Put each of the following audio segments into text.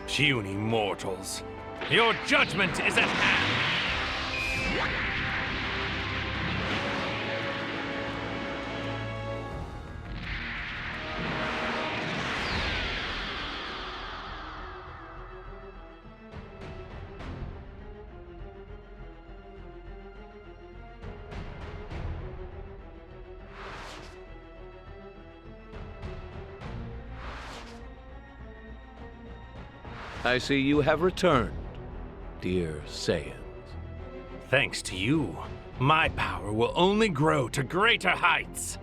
Puny mortals, your judgment is at hand! I see you have returned, dear Saiyans. Thanks to you, my power will only grow to greater heights.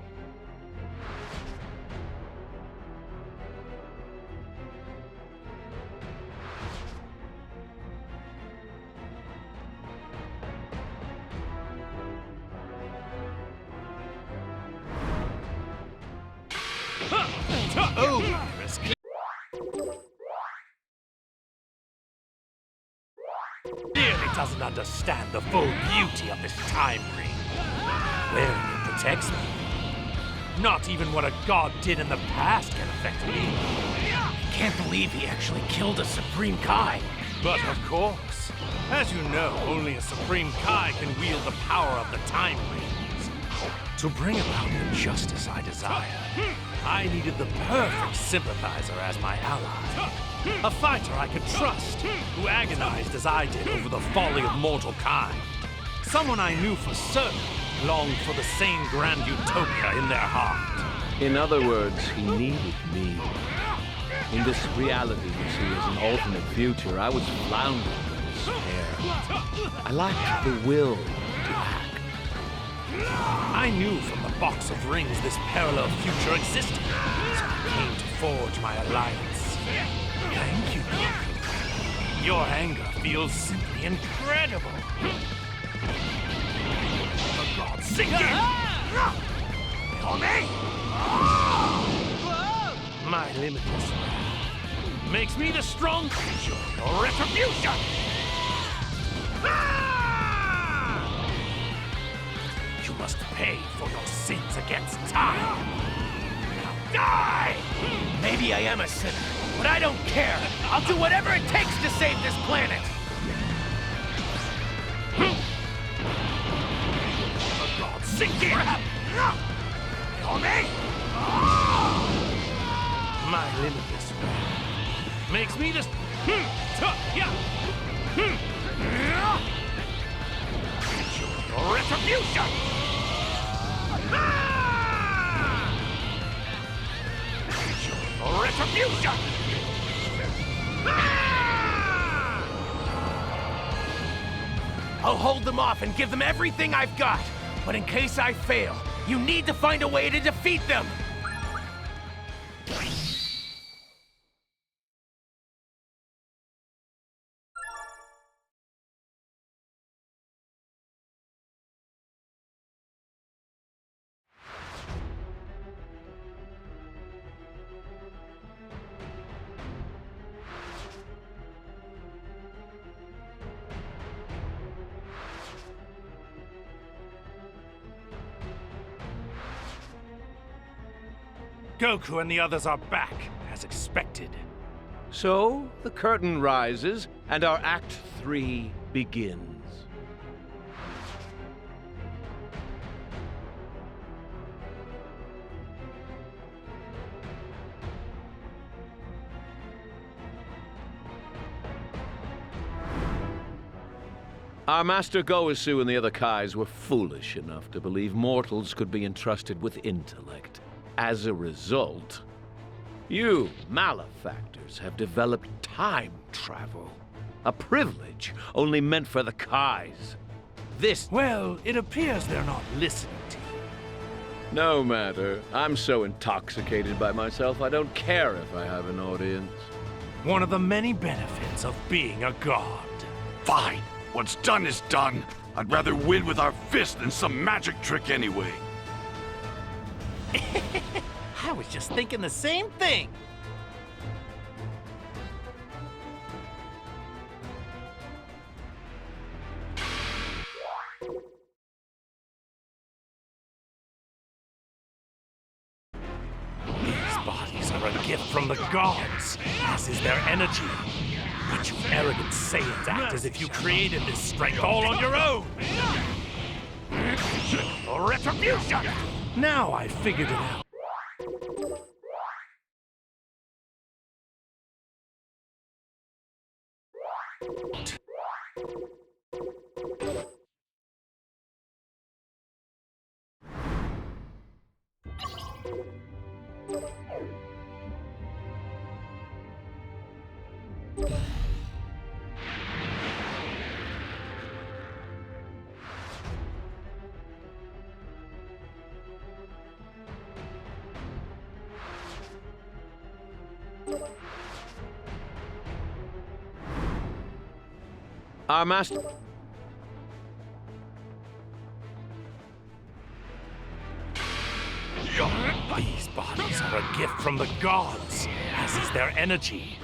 Clearly doesn't understand the full beauty of this time ring. Wearing it protects me. Not even what a god did in the past can affect me. I can't believe he actually killed a Supreme Kai. But of course, as you know, only a Supreme Kai can wield the power of the time rings. To bring about the justice I desire, I needed the perfect sympathizer as my ally. A fighter I could trust, who agonized as I did over the folly of mortal kind. Someone I knew for certain longed for the same grand utopia in their heart. In other words, he needed me. In this reality you see as an alternate future, I was floundering in despair. I lacked the will to act. I knew from the box of rings this parallel future existed, so I came to forge my alliance. Thank you, Goku. Your anger feels simply incredible. The gods sink in! My limitless wrath makes me the strong creature of retribution! You must pay for your sins against time! Now die! Maybe I am a sinner, but I don't care! I'll do whatever it takes to save this planet! The gods sink in! My limitless wrath makes me the... Your retribution! Your retribution! I'll hold them off and give them everything I've got. But in case I fail, you need to find a way to defeat them! Goku and the others are back, as expected. So, the curtain rises, and our Act 3 begins. Our Master Goku and the other Kais were foolish enough to believe mortals could be entrusted with intellect. As a result, you malefactors have developed time travel. A privilege only meant for the Kais. This... Well, it appears they're not listening to you. No matter. I'm so intoxicated by myself, I don't care if I have an audience. One of the many benefits of being a god. Fine. What's done is done. I'd rather win with our fist than some magic trick anyway. I was just thinking the same thing. These bodies are a gift from from the gods, as is their energy. But you arrogant Saiyans act as if you created this strength all on your own. Retribution! Now I figured it out. Our master... These bodies are a gift from the gods, as is their energy.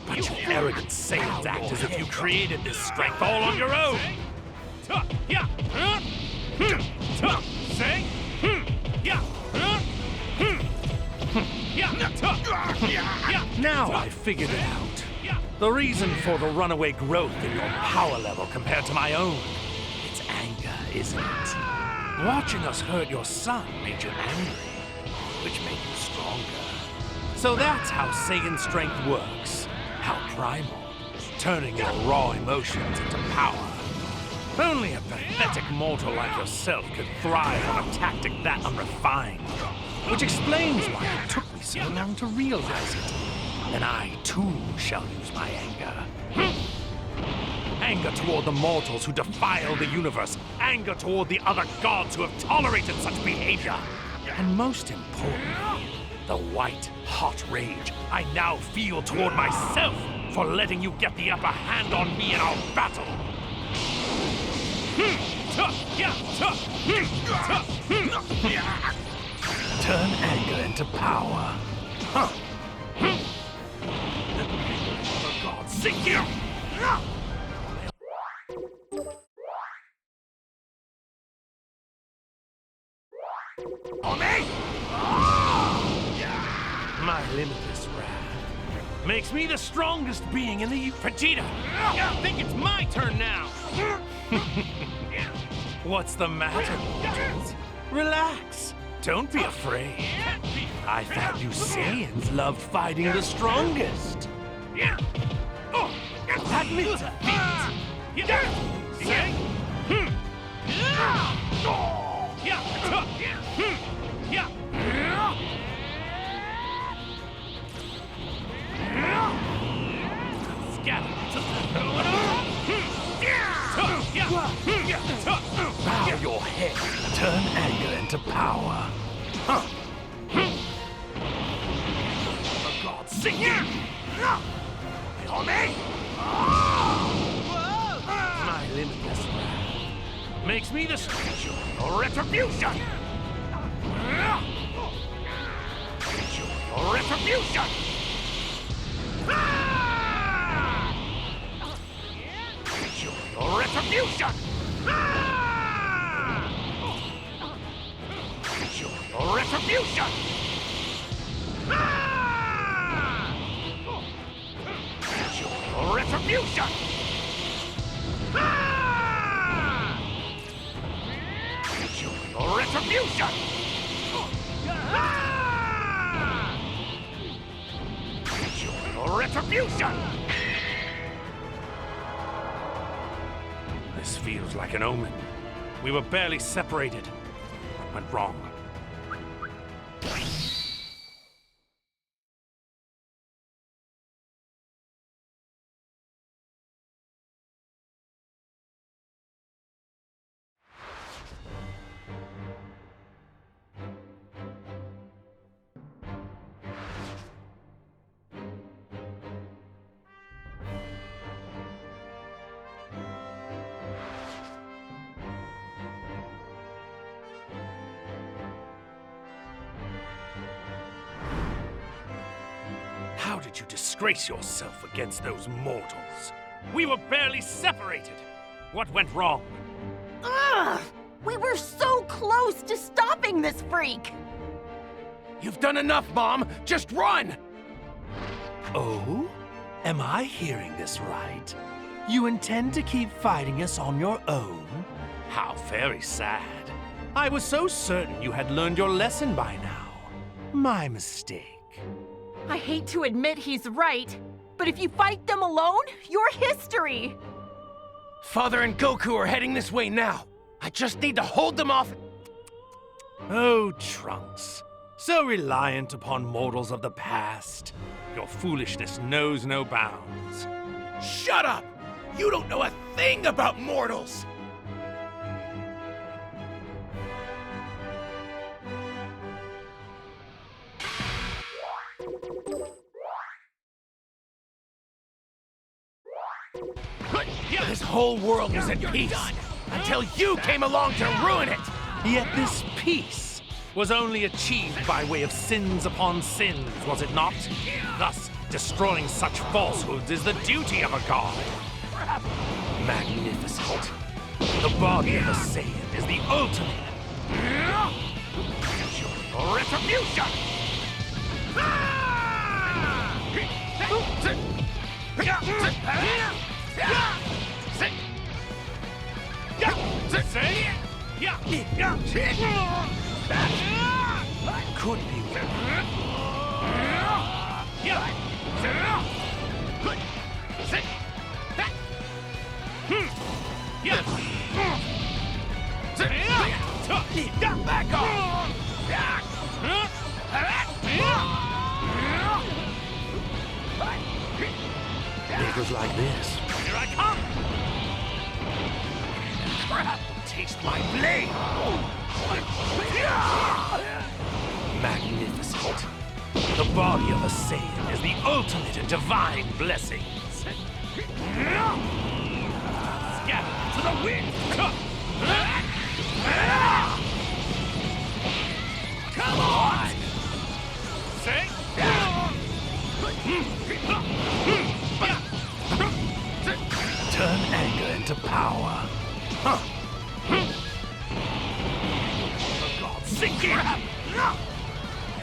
But you arrogant Saiyans act as if you created this strength all on your own. Now I figured it out. The reason for the runaway growth in your power level compared to my own. It's anger, isn't it? Watching us hurt your son made you angry, which made you stronger. So that's how Saiyan strength works. How primal, turning your raw emotions into power. Only a pathetic mortal like yourself could thrive on a tactic that unrefined. Which explains why it took me so long to realize it. And I, too, shall use my anger. Anger toward the mortals who defile the universe. Anger toward the other gods who have tolerated such behavior. And most importantly, the white, hot rage I now feel toward myself for letting you get the upper hand on me in our battle. Turn anger into power. For God's sake, you! On me! My limitless wrath makes me the strongest being in the Vegeta! I think it's my turn now! What's the matter, mortals? Relax. Don't be afraid. I thought you Saiyans loved fighting the strongest. Admit defeat. Bow your head. Turn anger into power. For God's sake! On me! My limitless wrath makes me the your retribution! Your retribution! Your retribution! Your retribution! Your retribution! Your retribution! Your retribution! This feels like an omen. We were barely separated. What went wrong? How did you disgrace yourself against those mortals? We were barely separated. What went wrong? Ugh! We were so close to stopping this freak! You've done enough, Mom! Just run! Oh? Am I hearing this right? You intend to keep fighting us on your own? How very sad. I was so certain you had learned your lesson by now. My mistake. I hate to admit he's right, but if you fight them alone, you're history. Father and Goku are heading this way now. I just need to hold them off. Oh, Trunks. So reliant upon mortals of the past. Your foolishness knows no bounds. Shut up! You don't know a thing about mortals! This whole world was at peace until you came along to ruin it! Yet this peace was only achieved by way of sins upon sins, was it not? Thus, destroying such falsehoods is the duty of a god. Magnificent. The body of a Saiyan is the ultimate. Retribution! Could be back off! It was like this. Here I come! Crap! Taste my blade! Magnificent. The body of a Saiyan is the ultimate in divine blessings. Scatter to the wind! Come on! Say! Turn anger into power. For God's sake, crap!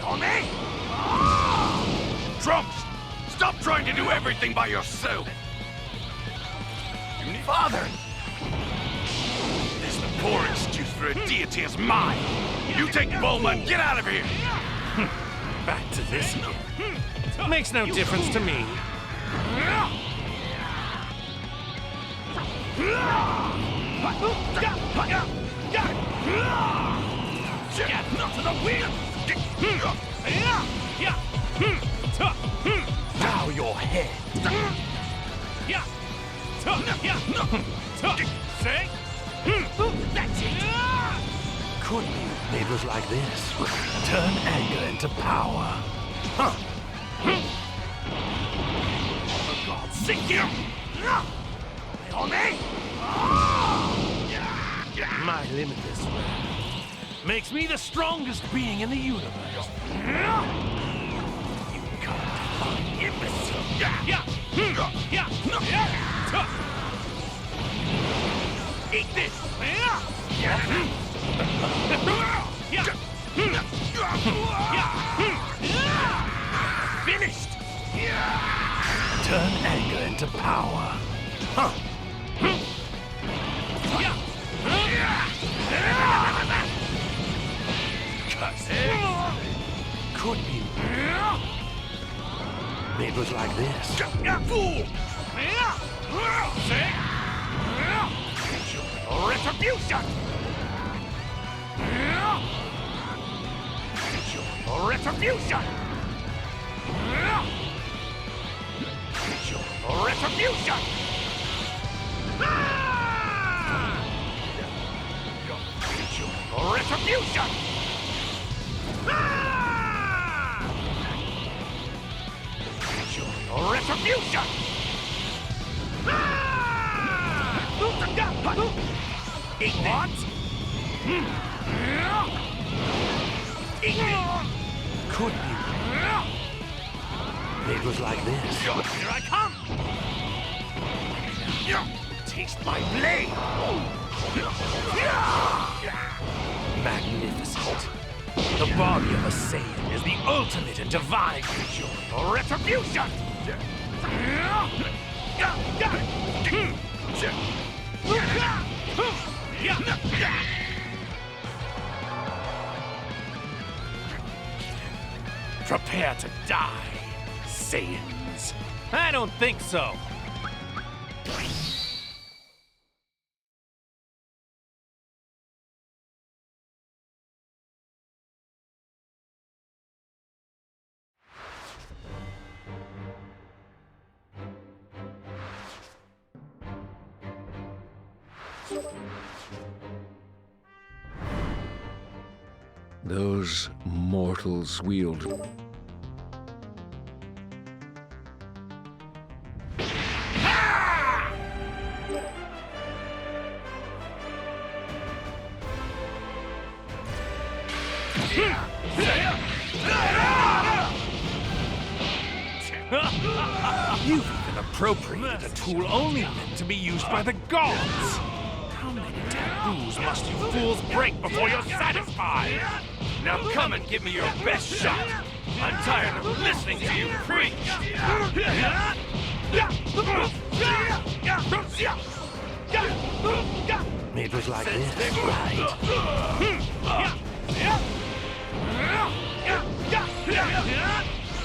On me! Trunks, stop trying to do everything by yourself! Father! There's the poor excuse for a deity as mine! You take Bulma and get out of here! Back to this again. Makes no difference to me. Not to the wind! Bow your head. Say? That's it! Could be it was like this. Turn anger into power. For God's sake, on me! My limitless wrath makes me the strongest being in the universe. You can't imbecile. Eat this! Finished! Turn anger into power. Could be. It was like this. Fool! Retribution! Retribution! Retribution! Retribution! Retribution! Eat what? Eat it! Could be. It was like this. Here I come! Taste my blade! Magnificent. The body of a Saiyan is the ultimate in divine retribution! Prepare to die, Saiyans. I don't think so. Those mortals wield... You've even appropriated a tool only meant to be used by the gods. How many taboos must you fools break before you're satisfied? Now come and give me your best shot. I'm tired of listening to you preach. It was like this, right?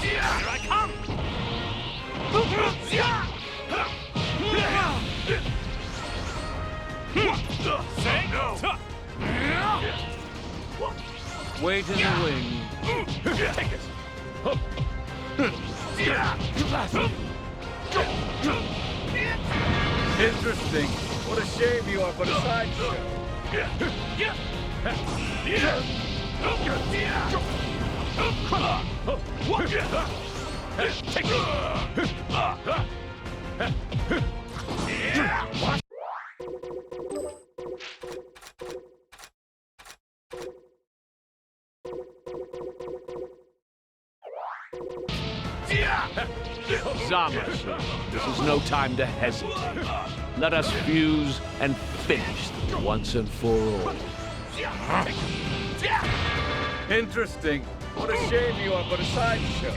Here I come! Say no! Wait in the wing. Take it! Interesting. What a shame you are but a sideshow. Zamasu, this is no time to hesitate. Let us fuse and finish them once and for all. Interesting. What a shame you are but a sideshow.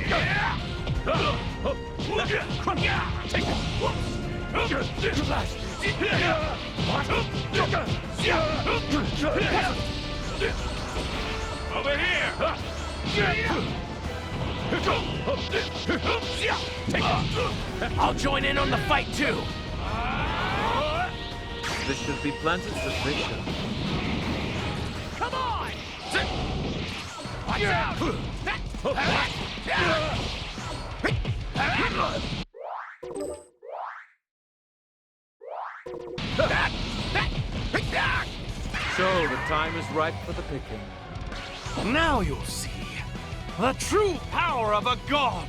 Over here! I'll join in on the fight too. This should be planted suspicion. Come on! Watch out! So the time is ripe for the picking. Now you'll see the true power of a god.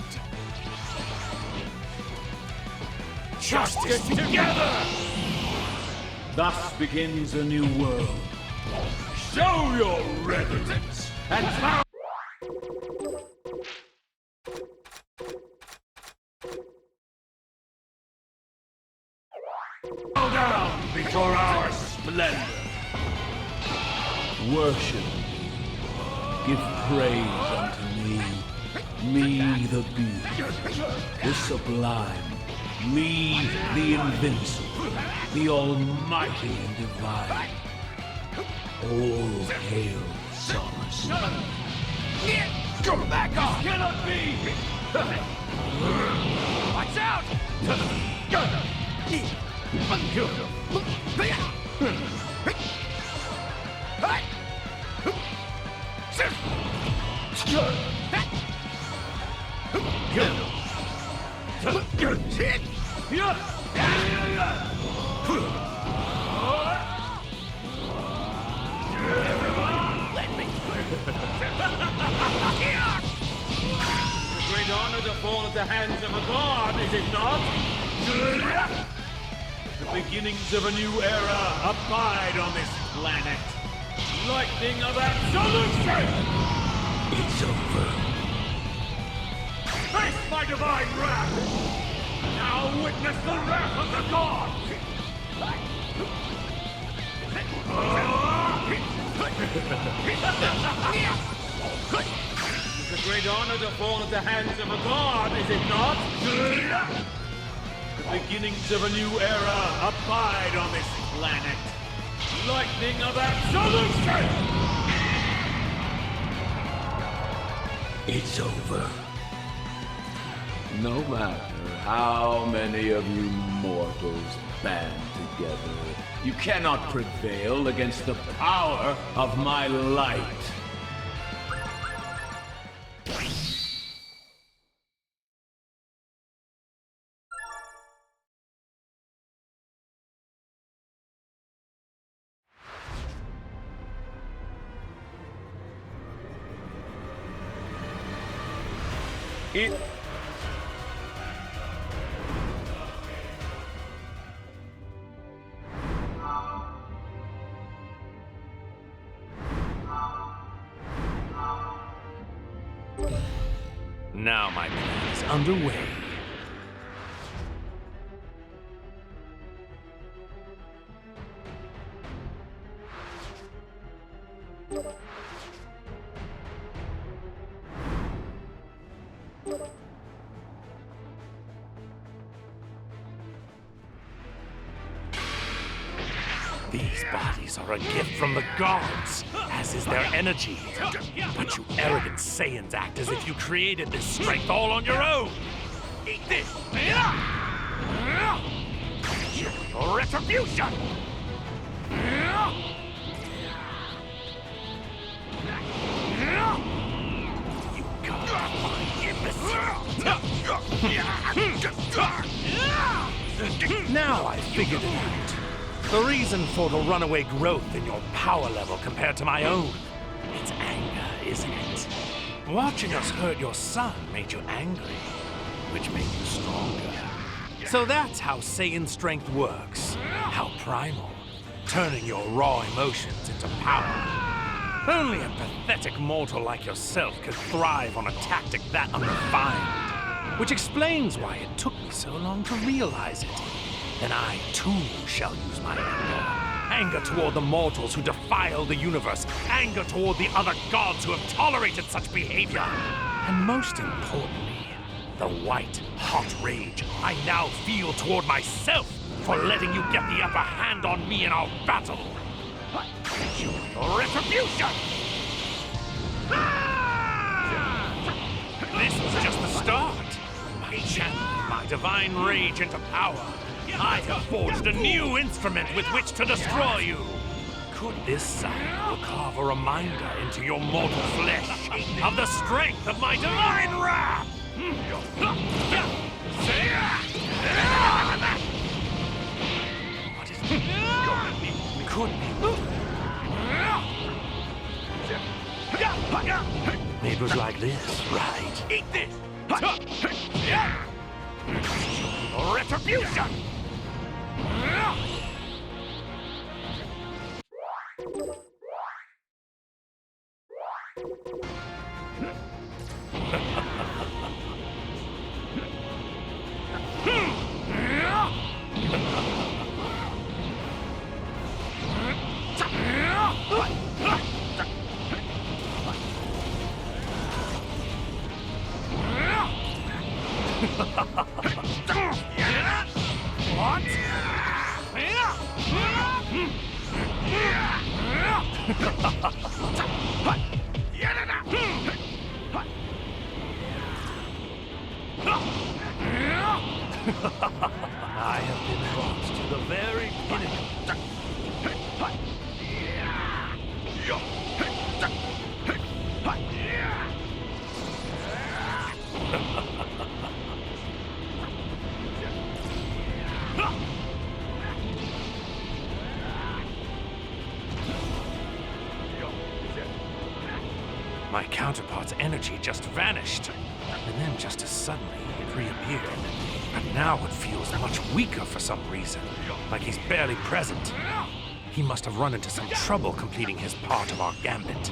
Justice together! Thus begins a new world. Show your reverence and power. Bow down before our splendor. Worship me. Give praise unto me. Me the being, the sublime. Me the invincible, the almighty and divine. All hail Zamasu. Go back off! Cannot be! Watch out! Great honor to fall at the hands of a god, is it not? The beginnings of a new era abide on this planet. Lightning of absolution! It's over. Face my divine wrath! Now witness the wrath of the gods! It's a great honor to fall at the hands of a god, is it not? The beginnings of a new era abide on this planet. Lightning of absolution! It's over. No matter how many of you mortals band together, you cannot prevail against the power of my light. Now my plan is underway. These bodies are a gift from the gods, as is their energy. But you arrogant Saiyans act as if you created this strength all on your own. Eat this! Your retribution! You god-defying imbecile! Now I figured it out. The reason for the runaway growth in your power level compared to my own. It's anger, isn't it? Watching us hurt your son made you angry, which made you stronger. So that's how Saiyan strength works. How primal. Turning your raw emotions into power. Only a pathetic mortal like yourself could thrive on a tactic that unrefined. Which explains why it took me so long to realize it. Then I, too, shall use my anger. Anger toward the mortals who defile the universe. Anger toward the other gods who have tolerated such behavior. And most importantly, the white, hot rage I now feel toward myself for letting you get the upper hand on me in our battle. Your retribution! This was just the start. My channel, my divine rage into power. I have forged a new instrument with which to destroy you. Could this sign will carve a reminder into your mortal flesh of the strength of my divine wrath? What is it? Could be. It was like this, right? Eat this! Retribution! What? I have been brought to the very pinnacle. My counterpart's energy just vanished, and then just as suddenly it reappeared. But now it feels much weaker for some reason, like he's barely present. He must have run into some trouble completing his part of our gambit.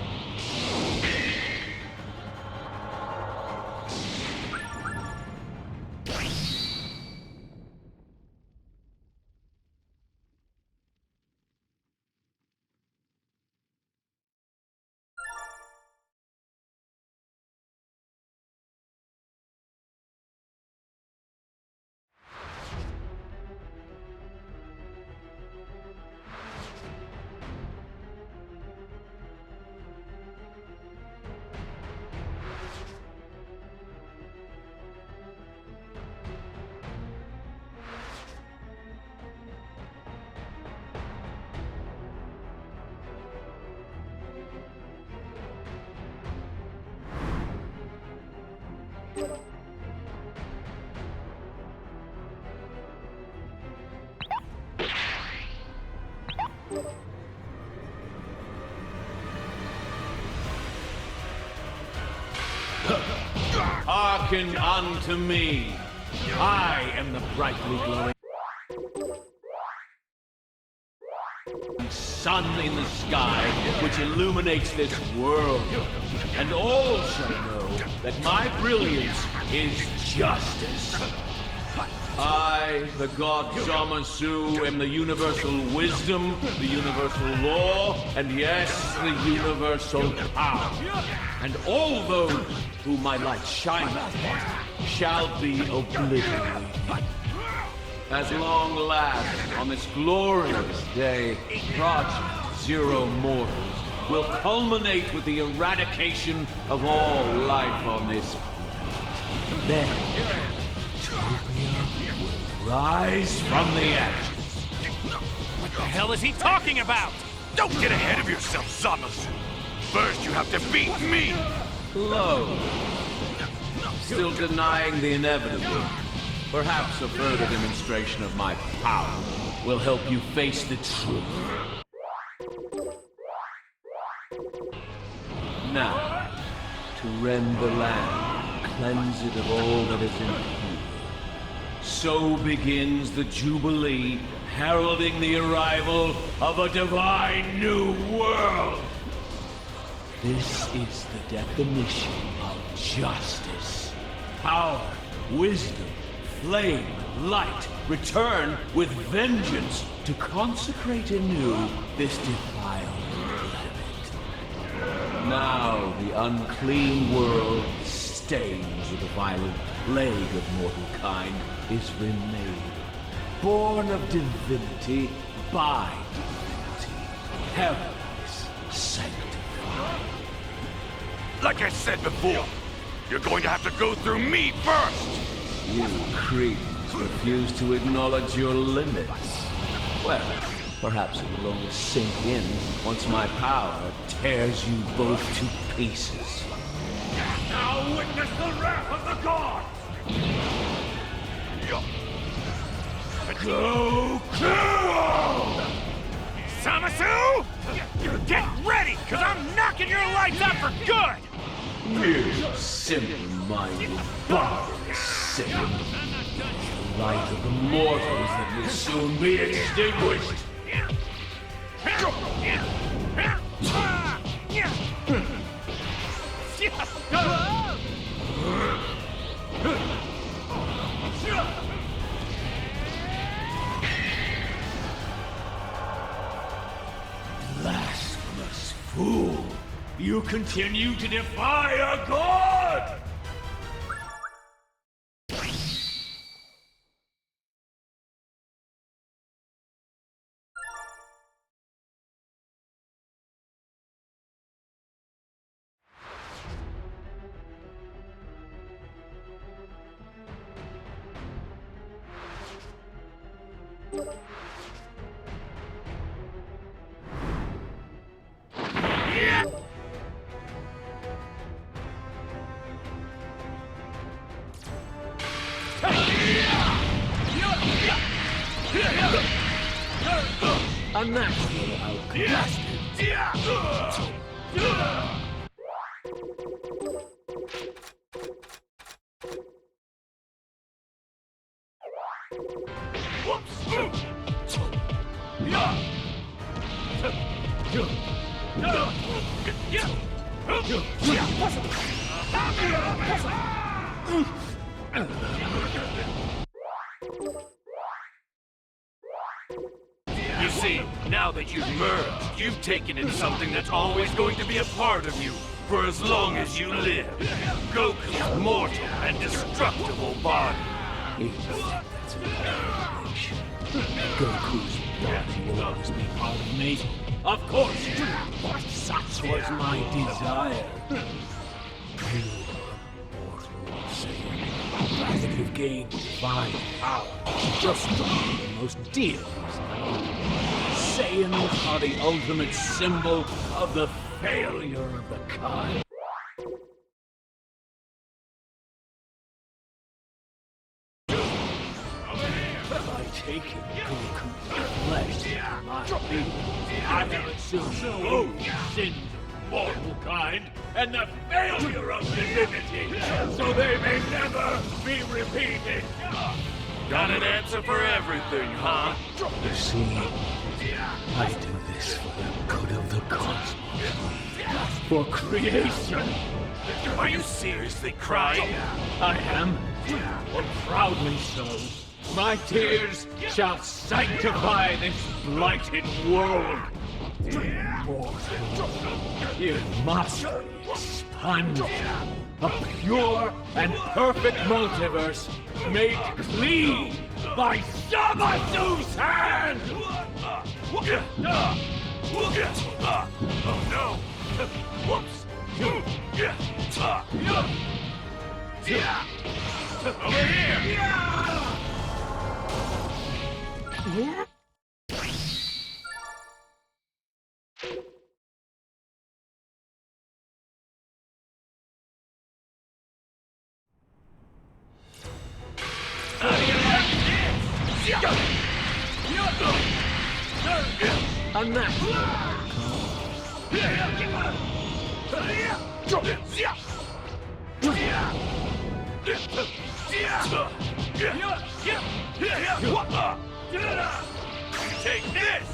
Hearken unto me. I am the brightly glowing sun in the sky which illuminates this world. And all shall know that my brilliance is justice. I, the god Zamasu, am the universal wisdom, the universal law, and yes, the universal power. And all those whom my light shines upon shall be obliterated. As long last, on this glorious day, Project Zero Mortals will culminate with the eradication of all life on this planet. Then, Utopia will rise from the ashes. What the hell is he talking about? Don't get ahead of yourself, Zamasu. First, you have to beat me. Lo, still denying the inevitable. Perhaps a further demonstration of my power will help you face the truth. Now, to rend the land, cleanse it of all that is impure. So begins the Jubilee, heralding the arrival of a divine new world. This is the definition of justice. Power, wisdom, flame, light, return with vengeance to consecrate anew this defiled planet. Now the unclean world, stained with the violent plague of mortal kind, is remade. Born of divinity by divinity. Heavens sanctified. Like I said before, you're going to have to go through me first. You creeps refuse to acknowledge your limits. Well, perhaps it will only sink in once my power tears you both to pieces. Now witness the wrath of the gods! Goku! Zamasu! Get ready, cause I'm knocking your lights out for good! You simple-minded, barbarous Satan. The light of the mortals that will soon be extinguished. Blasphemous fool! You continue to defy a god! A natural outcast. You see, now that you've merged, you've taken in something that's always going to be a part of you for as long as you live. Goku's mortal and destructible body. That's an abomination. Goku's body will always be part of me. Of course, but such was my desire. You are mortal, Saiyan. Now that you've gained divine power, just the most dear. Saiyans are the ultimate symbol of the failure of the kind. Fight taking Goku's flesh into my being, I have assumed both sins of mortal kind and the failure of divinity, so they may never be repeated. Got an answer for everything, huh? You see, I do this for the good of the cosmos, for creation. Are you seriously crying? I am, and proudly so. My tears shall sanctify this blighted world. Immortal, you must be expunged. A pure and perfect multiverse made clean by Sabasu's hand! Oh no! Whoops! Over here! Take this!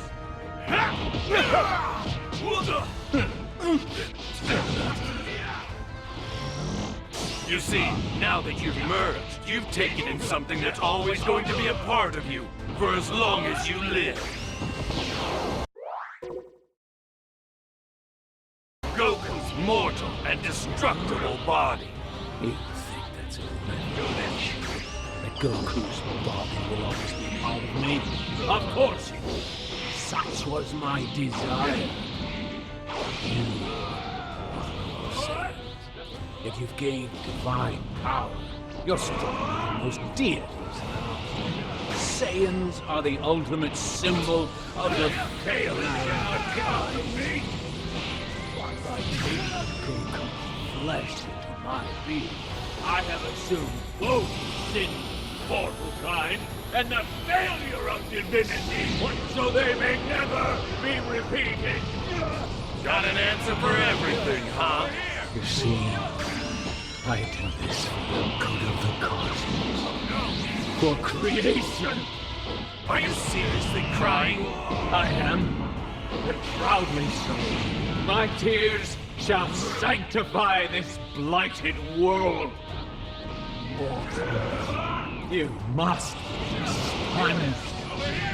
You see, now that you've merged, you've taken in something that's always going to be a part of you, for as long as you live. Goku's mortal and destructible body. You think that's a revelation? That Goku's body will always be part of me? Of course it will. Such was my desire. You say that you've gained divine power. You're stronger than most deities. Saiyans are the ultimate symbol of the failure of the god. By taking Goku's flesh into my being, I have assumed both sins of mortal kind and the failure of divinity, so they may never be repeated. Got an answer for everything, huh? You see, I do this for the good of the cosmos, for creation. Are you seriously crying? I am, and proudly so. My tears shall sanctify this blighted world. Mortal, you must be expunged.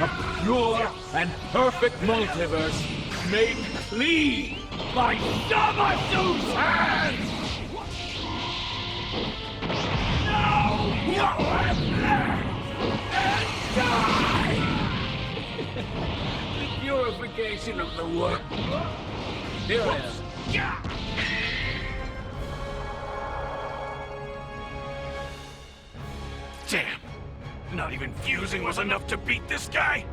A pure and perfect multiverse made clean by Sabasu's hands! Now you have lived and died! The purification of the world. Here I am. Damn! Not even fusing was enough to beat this guy?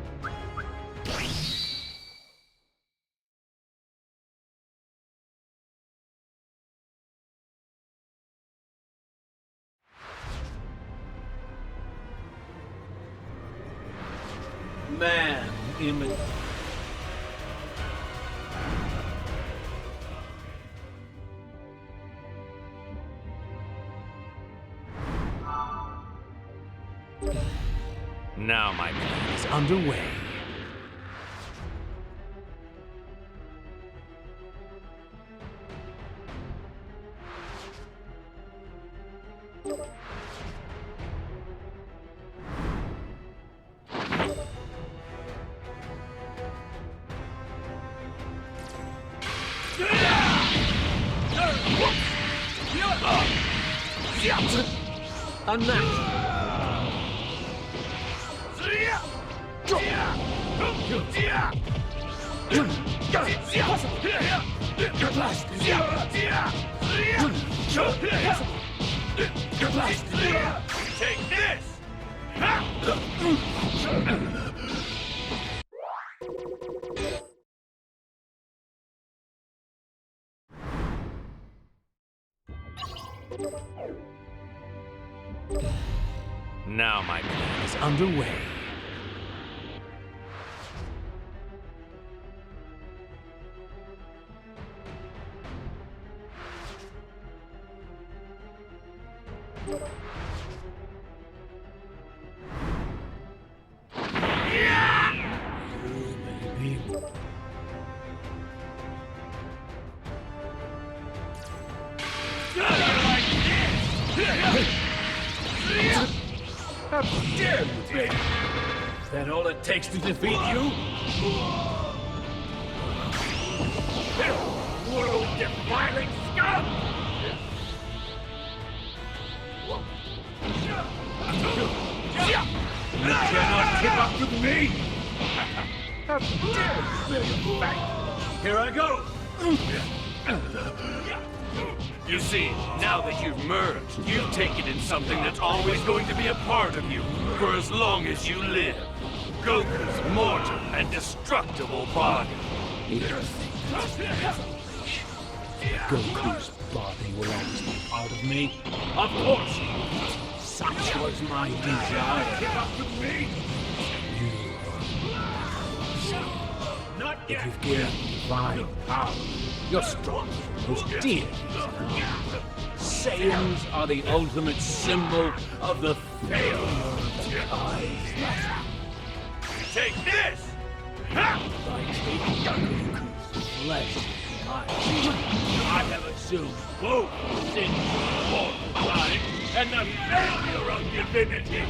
Man, image. Now my plan is underway. Unnatural. Take this! Now my plan is underway. dare you, baby? Is that all it takes to defeat you? World-defiling scum! You cannot keep up with me! How dare you, back! Here I go! You see, now that you've merged, you've taken in something that's always going to be a part of you for as long as you live. Goku's mortal and destructible body. Goku's body will always be part of me. Of course! Such was my desire. Keep up with me! Not yet! You've gained divine power. You're stronger than most deities. Saiyans are the ultimate symbol of the failure of the gods. Take this! By taking Goku's flesh in my being, I have assumed both sin of time and the failure of divinity,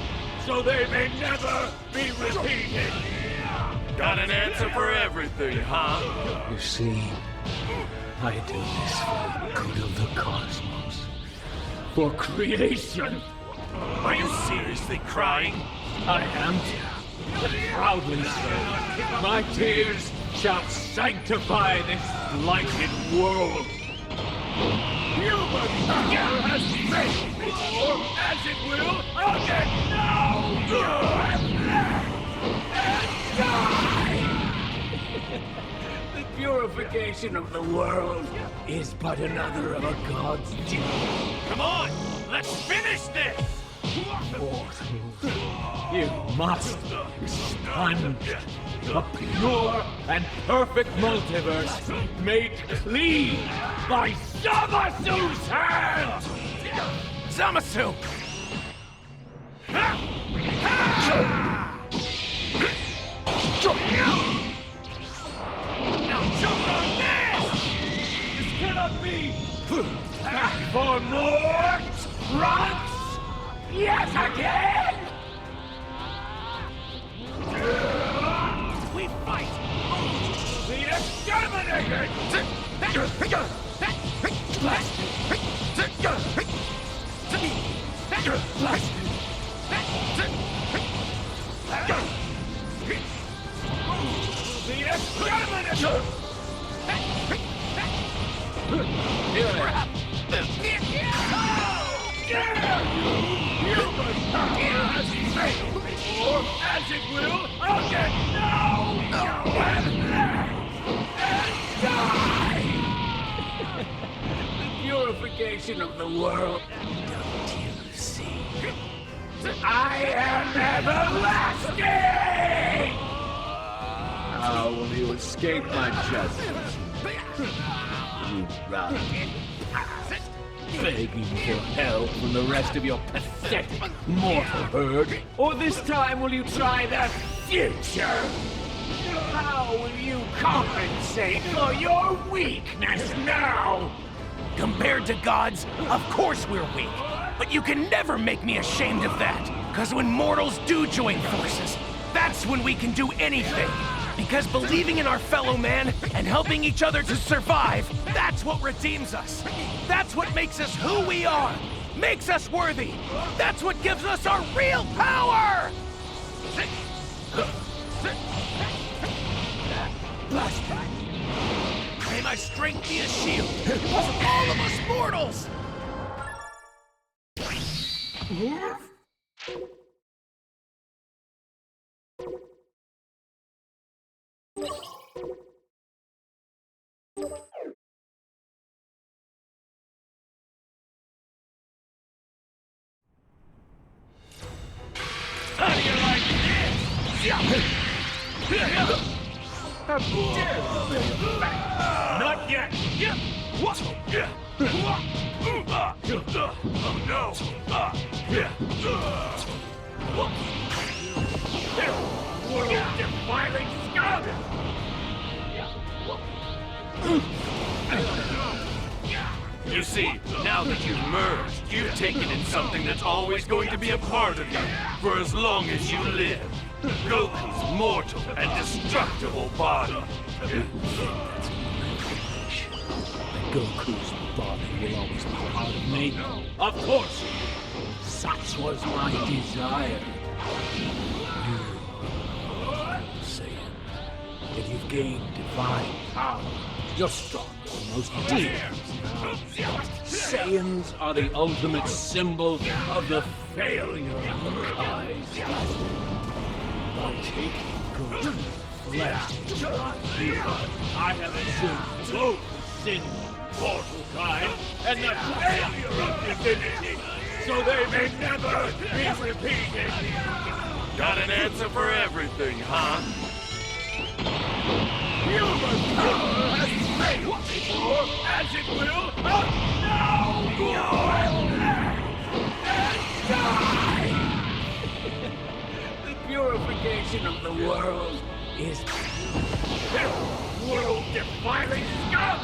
so they may never be repeated. Got an answer for everything, huh? You see, I do this for the good of the cosmos, for creation. Are you seriously crying? I am, but proudly so. My tears shall sanctify this blighted world. Human has failed before, as it will again now. And die. The purification of the world is but another of a god's duty. Come on, let's finish this! Mortals, you must expunge a pure and perfect multiverse made clean by Zamasu's hand! Zamasu! Now jump on this! This cannot be! Back for more trunks! Yes, again! We fight! The exterminator! The exterminator! As it will again now! And die! The purification of the world. Don't you see? I am everlasting! How will you escape my justice? You run, begging for help from the rest of your pathetic mortal herd? Or this time will you try the future? How will you compensate for your weakness now? Compared to gods, of course we're weak. But you can never make me ashamed of that. Because when mortals do join forces, that's when we can do anything. Because believing in our fellow man and helping each other to survive, that's what redeems us. That's what makes us who we are. Makes us worthy. That's what gives us our real power! May my strength be a shield for all of us mortals! How do you like this? How dare you! Not yet! What? Oh no! World-defiling scum! You see, now that you've merged, you've taken in something that's always going to be a part of you for as long as you live. Goku's mortal and destructible body. Goku's body will always be part of me. Of course! Such was my desire. Saiyan, that you've gained divine power. You're stronger than most demons now. Saiyans are the ultimate symbol of the failure of the gods. By taking Goku's flesh into my being, I have assumed both sin, mortal kind, and the failure of divinity, so they may never be repeated. Got an answer for everything, huh? Human power has failed before, as it will now. And die! The purification of the world is world-defining scum!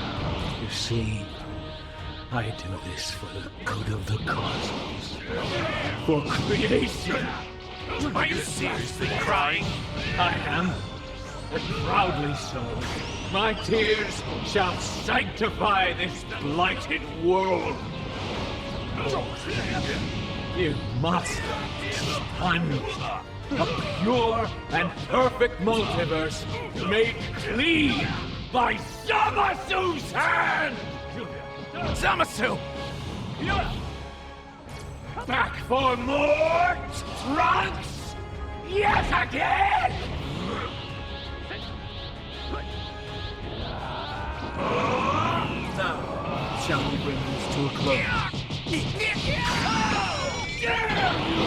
You see, I do this for the good of the cosmos. For creation. Are you seriously crying? I am, and proudly so. My tears shall sanctify this blighted world. You must sponge a pure and perfect multiverse made clean by Zamasu's hand! Zamasu! Back for more Trunks! Yet again! Now, shall we bring this to a close? How dare you!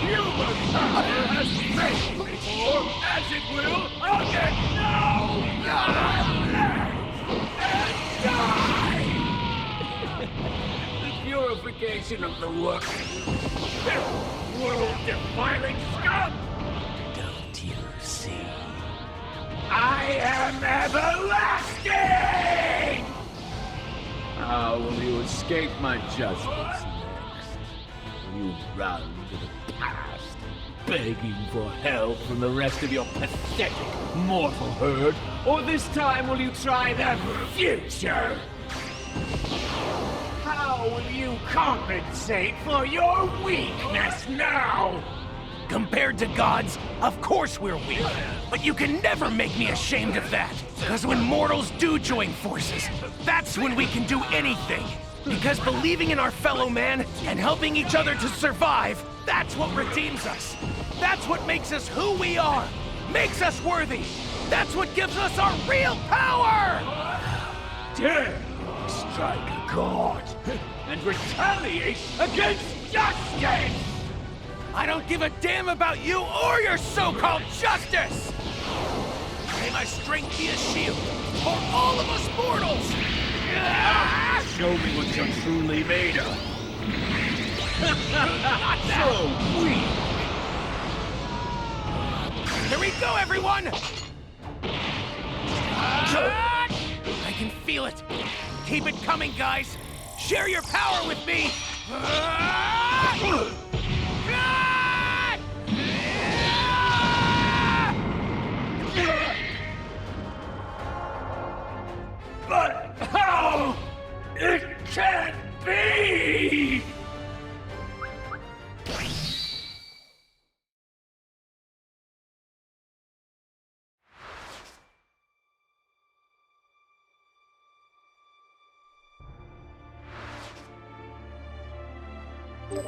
Human power has failed before, as it will again now! And die! The purification of the world. World-defining scum! Don't you see? I am everlasting! How will you escape my justice next? Will you run to the past, begging for help from the rest of your pathetic mortal herd? Or this time will you try the future? How will you compensate for your weakness now? Compared to gods, of course we're weak. But you can never make me ashamed of that. Because when mortals do join forces, that's when we can do anything. Because believing in our fellow man and helping each other to survive, that's what redeems us. That's what makes us who we are. Makes us worthy. That's what gives us our real power! Dare strike a god and retaliate against justice! I don't give a damn about you or your so-called justice! May my strength be a shield for all of us mortals! Show me what you're truly made of. So weak! Here we go, everyone! I can feel it. Keep it coming, guys. Share your power with me. But how? It can't be! You